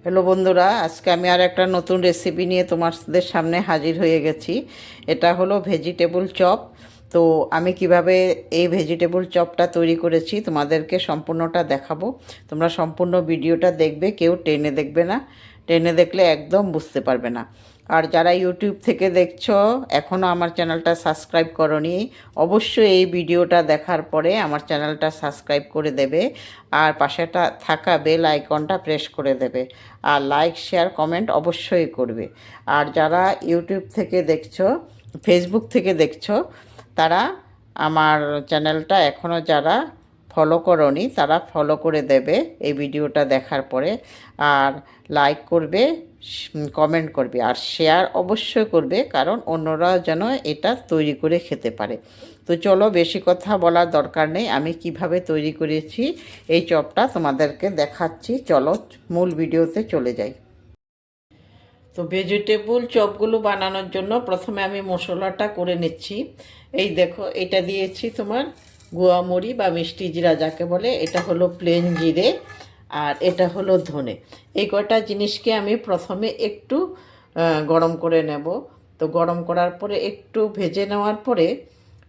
Hello বন্ধুরা, আজকে আমি আর একটা নতুন রেসিপি নিয়ে তোমাদের সামনে হাজির হয়ে গেছি। এটা হলো ভেজিটেবল চপ। তো আমি কিভাবে এই ভেজিটেবল চপটা তৈরি করেছি তোমাদেরকে সম্পূর্ণটা দেখাবো। তোমরা সম্পূর্ণ ভিডিওটা দেখবে, কেউ টেনে দেখবে না, টেনে দেখলে একদম বুঝতে পারবে না। আর যারা ইউটিউব থেকে দেখছো এখনও আমার চ্যানেলটা সাবস্ক্রাইব করোনি, অবশ্যই এই ভিডিওটা দেখার পরে আমার চ্যানেলটা সাবস্ক্রাইব করে দেবে আর পাশেটা থাকা বেল আইকনটা প্রেস করে দেবে আর লাইক শেয়ার কমেন্ট অবশ্যই করবে। আর যারা ইউটিউব থেকে দেখছো, ফেসবুক থেকে দেখছো, তারা আমার চ্যানেলটা এখনও যারা ফলো করোনি তারা ফলো করে দেবে এই ভিডিওটা দেখার পরে। আর লাইক করবে, কমেন্ট করবে আর শেয়ার অবশ্যই করবে, কারণ অন্যরাও যেন এটা তৈরি করে খেতে পারে। তো চলো, বেশি কথা বলার দরকার নেই, আমি কিভাবে তৈরি করেছি এই চপটা তোমাদেরকে দেখাচ্ছি। চলো মূল ভিডিওতে চলে যাই। তো ভেজিটেবল চপগুলো বানানোর জন্য প্রথমে আমি মশলাটা করে নিচ্ছি। এই দেখো, এটা দিয়েছি তোমার গুয়ামরি বা মিষ্টি জিরা যাকে বলে, এটা হলো প্লেন জিরে, আর এটা হলো ধনে। এই কয়টা জিনিসকে আমি প্রথমে একটু গরম করে নেব। তো গরম করার পরে একটু ভেজে নেওয়ার পরে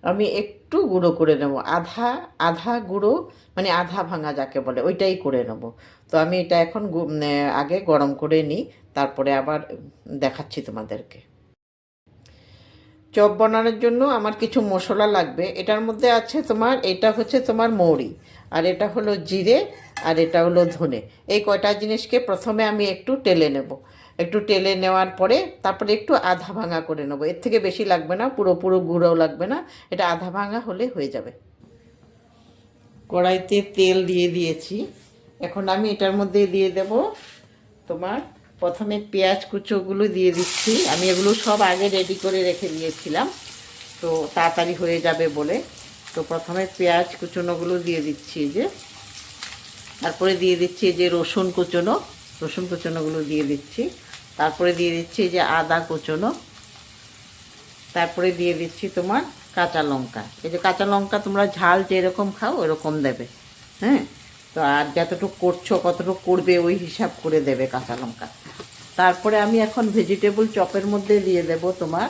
আমি একটু গুঁড়ো করে নেব, আধা আধা গুঁড়ো, মানে আধা ভাঙা যাকে বলে ওইটাই করে নেব। তো আমি এটা এখন আগে গরম করে নিই, তারপরে আবার দেখাচ্ছি তোমাদেরকে। চপ বানানোর জন্য আমার কিছু মশলা লাগবে। এটার মধ্যে আছে তোমার, এটা হচ্ছে তোমার মৌরি, আর এটা হলো জিরে, আর এটা হলো ধনে। এই কয়টা জিনিসকে প্রথমে আমি একটু টেলে নেব। একটু টেলে নেওয়ার পরে তারপরে একটু আধা ভাঙা করে নেব। এর থেকে বেশি লাগবে না, পুরো গুঁড়োও লাগবে না, এটা আধা ভাঙা হলে হয়ে যাবে। কড়াইতে তেল দিয়ে দিয়েছি। এখন আমি এটার মধ্যে দিয়ে দেব তোমার, প্রথমে পেঁয়াজ কুচোগুলো দিয়ে দিচ্ছি। আমি এগুলো সব আগে রেডি করে রেখে দিয়েছিলাম, তো তাড়াতাড়ি হয়ে যাবে বলে। তো প্রথমে পেঁয়াজ কুচোনোগুলো দিয়ে দিচ্ছি যে, তারপরে দিয়ে দিচ্ছি যে রসুন কুচোনোগুলো দিয়ে দিচ্ছি। তারপরে দিয়ে দিচ্ছি যে আদা কুচোনো। তারপরে দিয়ে দিচ্ছি তোমার কাঁচা লঙ্কা। এই যে কাঁচা লঙ্কা তোমরা ঝাল যেরকম খাও ওরকম দেবে, হ্যাঁ। তো আর যতটুকু করছো কতটুকু করবে ওই হিসাব করে দেবে কাঁচা লঙ্কা। তারপরে আমি এখন ভেজিটেবল চপের মধ্যে দিয়ে দেব তোমার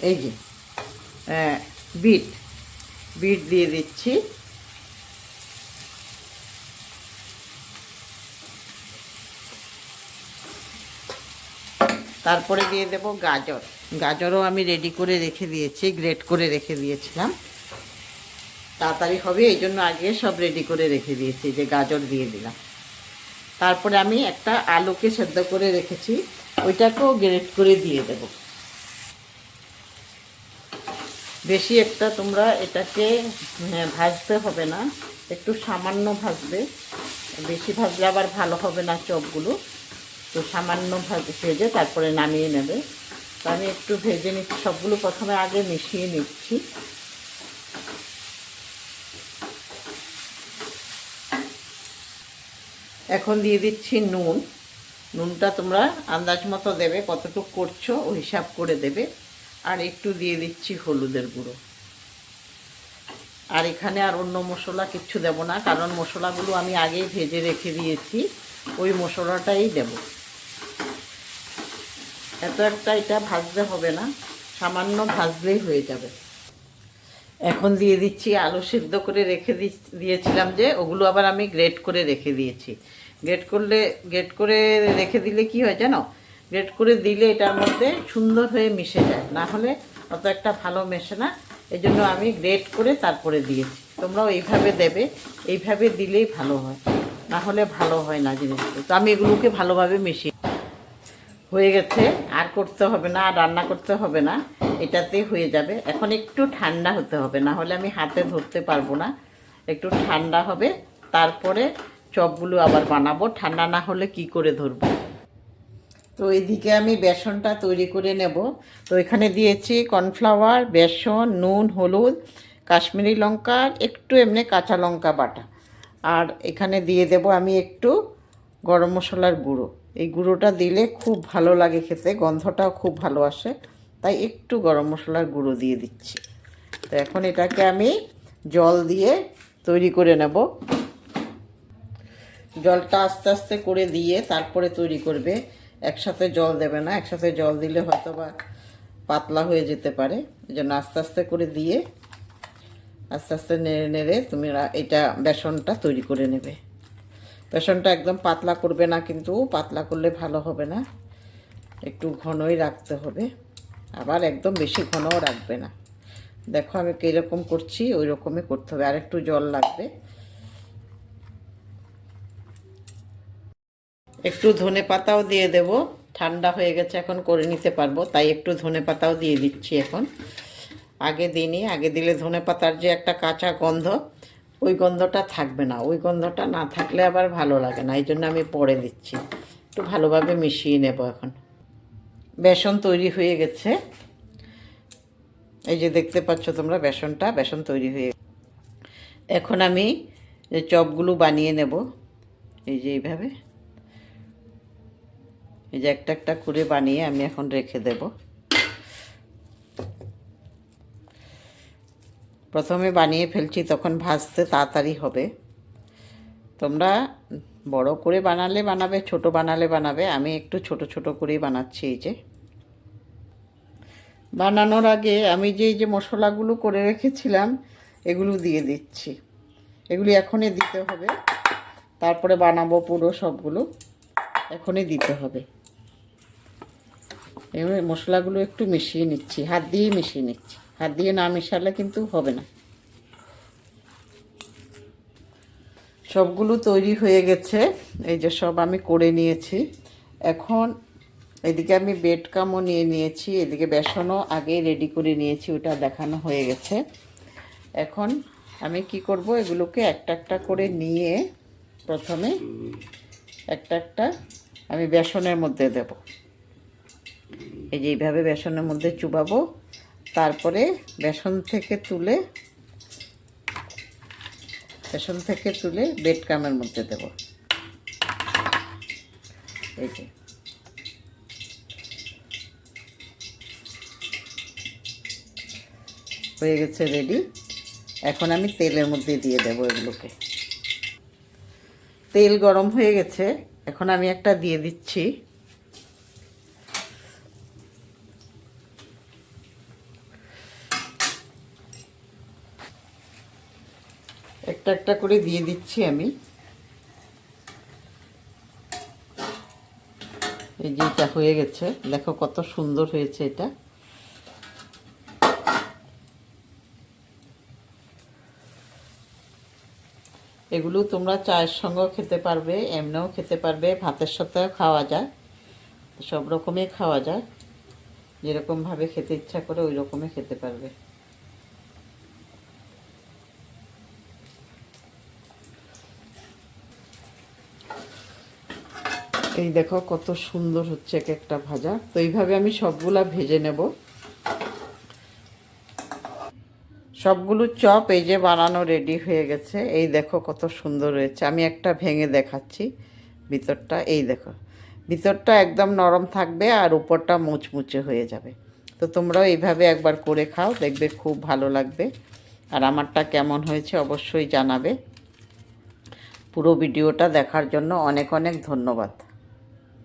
এই যে বিট বিট দিয়ে দিচ্ছি। তারপরে দিয়ে দেব গাজরও আমি রেডি করে রেখে দিয়েছি, গ্রেট করে রেখে দিয়েছিলাম, তাড়াতাড়ি হবে এই জন্য আগে সব রেডি করে রেখে দিয়েছি, যে গাজর দিয়ে দিলাম। তারপরে আমি একটা আলুকে সেদ্ধ করে রেখেছি, ওইটাকেও গ্রেট করে দিয়ে দেব। বেশি একটা তোমরা এটাকে ভাজতে হবে না, একটু সামান্য ভাজবে, বেশি ভাজলে আবার ভালো হবে না চপগুলো। তো সামান্য ভেজে তারপরে নামিয়ে নেবে। তো আমি একটু ভেজে নিচ্ছি, সবগুলো প্রথমে আগে মিশিয়ে নিচ্ছি। এখন দিয়ে দিচ্ছি নুন। নুনটা তোমরা আন্দাজ মতো দেবে, কতটুকু করছো ও হিসাব করে দেবে। আর একটু দিয়ে দিচ্ছি হলুদের গুঁড়ো। আর এখানে আর অন্য মশলা কিচ্ছু দেব না, কারণ মশলাগুলো আমি আগেই ভেজে রেখে দিয়েছি, ওই মশলাটাই দেব। এত একটা এটা ভাজতে হবে না, সামান্য ভাজলেই হয়ে যাবে। এখন দিয়ে দিচ্ছি আলু সিদ্ধ করে রেখে দিয়েছিলাম যে, ওগুলো আবার আমি গ্রেট করে রেখে দিয়েছি। গ্রেট করে রেখে দিলে কি হয় জানো, গ্রেট করে দিলে এটার মধ্যে সুন্দর হয়ে মিশে যায়, না হলে অত একটা ভালো মেশে না। এই জন্য আমি গ্রেট করে তারপরে দিয়েছি। তোমরাও এইভাবে দেবে, এইভাবে দিলেই ভালো হয়, না হলে ভালো হয় না জিনিসগুলো। তো আমি এগুলোকে ভালোভাবে মিশিয়ে হয়ে গেছে, আর করতে হবে না, আর রান্না করতে হবে না, এটাতে হয়ে যাবে। এখন একটু ঠান্ডা হতে হবে, না হলে আমি হাতে ধরতে পারবো না। একটু ঠান্ডা হবে, তারপরে চপগুলো আবার বানাবো, ঠান্ডা না হলে কি করে ধরবো। তো এদিকে আমি বেসনটা তৈরি করে নেব। তো এখানে দিয়েছি কর্নফ্লাওয়ার, বেসন, নুন, হলুদ, কাশ্মীরি লঙ্কা, একটু এমনি কাঁচা লঙ্কা বাটা। আর এখানে দিয়ে দেব আমি একটু গরম মশলার গুঁড়ো। এই গুঁড়োটা দিলে খুব ভালো লাগে খেতে, গন্ধটাও খুব ভালো আসে, তাই একটু গরম মশলার গুঁড়ো দিয়ে দিচ্ছি। তো এখন এটাকে আমি জল দিয়ে তৈরি করে নেব। জলটা আস্তে আস্তে করে দিয়ে তারপরে তৈরি করবে, একসাথে জল দেবে না। একসাথে জল দিলে হয়তো বা পাতলা হয়ে যেতে পারে। এই জন্য আস্তে আস্তে করে দিয়ে আস্তে আস্তে নেড়ে নেড়ে তুমি এটা বেসনটা তৈরি করে নেবে। বেসনটা একদম পাতলা করবে না, কিন্তু পাতলা করলে ভালো হবে না, একটু ঘনই রাখতে হবে, আবার একদম বেশি ঘনও রাখবে না। দেখো আমি কীরকম করছি ওই রকমই করতে হবে, আর একটু জল লাগবে। একটু ধনে পাতাও দিয়ে দেব, ঠান্ডা হয়ে গেছে এখন করে নিতে পারবো, তাই একটু ধনে পাতাও দিয়ে দিচ্ছি এখন। আগে দিইনি, আগে দিলে ধনে পাতার যে একটা কাঁচা গন্ধ, ওই গন্ধটা থাকবে না। ওই গন্ধটা না থাকলে আবার ভালো লাগে না, এই জন্য আমি পরে দিচ্ছি। একটু ভালোভাবে মিশিয়ে নেব এখন। বেসন তৈরি হয়ে গেছে, এই যে দেখতে পাচ্ছ তোমরা বেসন তৈরি হয়ে। এখন আমি চপগুলো বানিয়ে নেব, এই যে এইভাবে, এই যে একটা একটা করে বানিয়ে আমি এখন রেখে দেব। প্রথমে বানিয়ে ফেলছি, তখন ভাজতে তাড়াতাড়ি হবে। তোমরা বড় করে বানালে বানাবে, ছোট বানালে বানাবে, আমি একটু ছোট ছোট করেই বানাচ্ছি। এই যে বানানোর আগে আমি যে মশলাগুলো করে রেখেছিলাম এগুলো দিয়ে দিচ্ছি। এগুলি এখনই দিতে হবে, তারপরে বানাবো পুরো সবগুলো, এখনই দিতে হবে। এবার মশলাগুলো একটু মিশিয়ে নিচ্ছি, হাত দিয়ে মিশিয়ে নিচ্ছি, হাত দিয়ে না মেশালে কিন্তু হবে না। সবগুলো তৈরি হয়ে গেছে, এই যে সব আমি করে নিয়েছি। এখন এদিকে আমি বেড কামও নিয়ে নিয়েছি, এদিকে বেসনও আগে রেডি করে নিয়েছি, ওটা দেখানো হয়ে গেছে। এখন আমি কি করব, এগুলোকে একটা একটা করে নিয়ে প্রথমে একটা একটা আমি বেসনের মধ্যে দেব। এই যে এইভাবে বেসনের মধ্যে চুবাবো, তারপরে বেসন থেকে তুলে বেড কামের মধ্যে দেব। এই যে হয়ে গেছে রেডি। এখন আমি তেলের মধ্যে দিয়ে দেব এগুলোকে। তেল গরম হয়ে গেছে, এখন আমি একটা দিয়ে দিচ্ছি। একটা একটা করে দিয়ে দিচ্ছি আমি। এই যে এটা হয়ে গেছে, দেখো কত সুন্দর হয়েছে এটা। এগুলো তোমরা চায়ের সঙ্গেও খেতে পারবে, এমনিও খেতে পারবে, ভাতের সাথেও খাওয়া যায়, সব রকমই খাওয়া যায়। যেরকমভাবে খেতে ইচ্ছা করে ওই রকমই খেতে পারবে। এই দেখো কত সুন্দর হচ্ছে এক একটা ভাজা। তো এইভাবে আমি সবগুলা ভেজে নেব। সবগুলো চপ এই যে বানানো রেডি হয়ে গেছে। এই দেখো কত সুন্দর হয়েছে। আমি একটা ভেঙে দেখাচ্ছি ভিতরটা। এই দেখো ভিতরটা একদম নরম থাকবে আর উপরটা মুচমুচে হয়ে যাবে। তো তোমরাও এইভাবে একবার করে খাও, দেখবে খুব ভালো লাগবে। আর আমারটা কেমন হয়েছে অবশ্যই জানাবে। পুরো ভিডিওটা দেখার জন্য অনেক অনেক ধন্যবাদ।